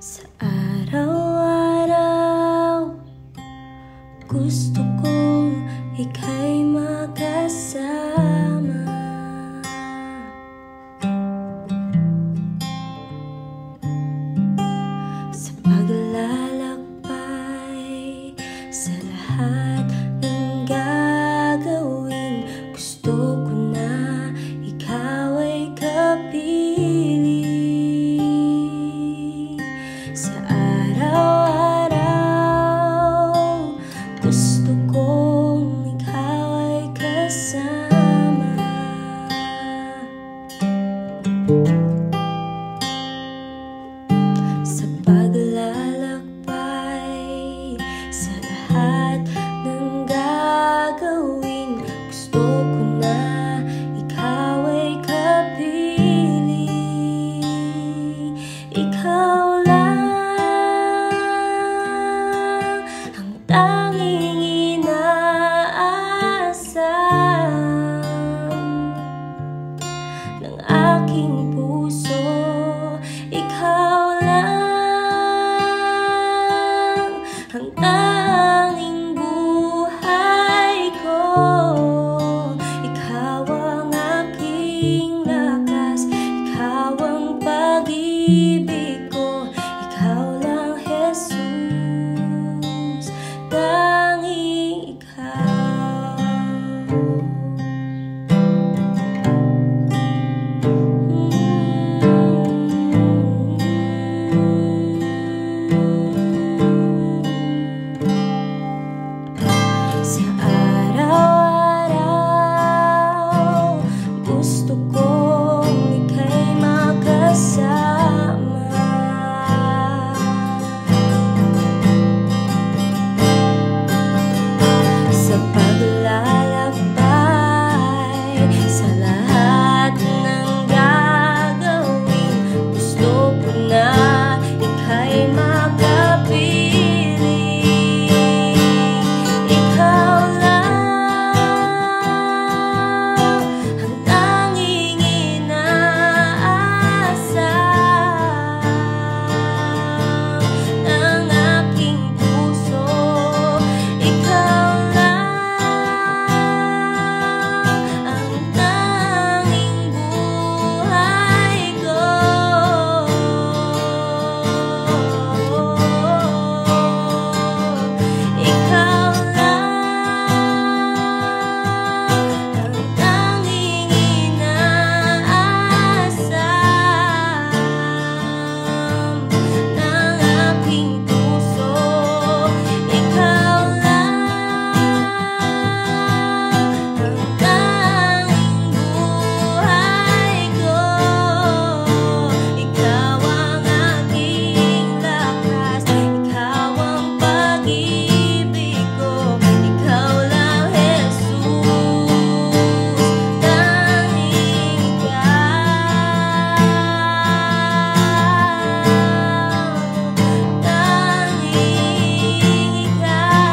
Sa araw-araw, gusto kong ika'y makasama. Sa paglalakbay, sa lahat ng gagawin, gusto ko na ikaw ay kapiling. Sa araw-araw, gusto kong ikaw ay kasama. Sa paglalakbay, sa lahat ng gagawin, gusto ko na ikaw ay kapiling. Ikaw lang ang tanging inaasam ng aking puso. Ikaw lang ang tanging buhay ko. Ikaw ang aking lakas, ikaw ang pag-ibig ko. Ikaw lang, Jesus, tanging ikaw. Sa araw-araw, gusto kong ika'y makasama. Sa paglalakbay, sa lahat ng gagawin, gusto ko na ika'y makapiling. Ikaw lang ang tanging inaasam ng aking puso. Ikaw lang ang tanging buhay ko. Ikaw lang ang tanging inaasam ng aking puso. Ikaw lang ang tanging buhay ko. Ikaw ang aking lakas, ikaw ang pag-ibig ko. Ikaw lang, Jesus, tanging ikaw. Tanging ikaw.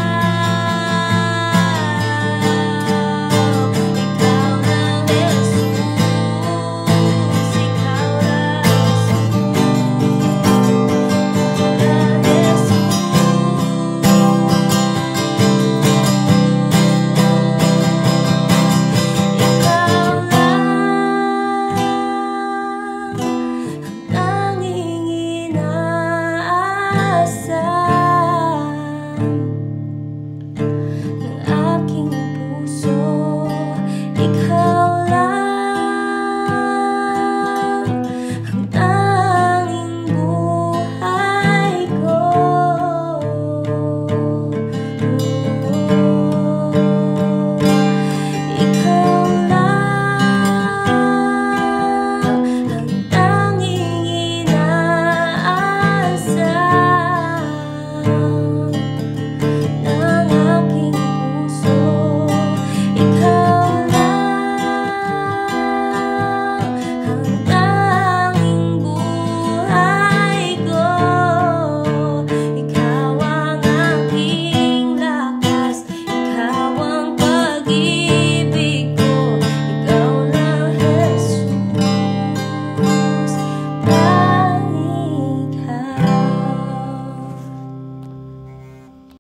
Ikaw lang, Jesus, ikaw lang, Ikaw lang ang tanging inaasam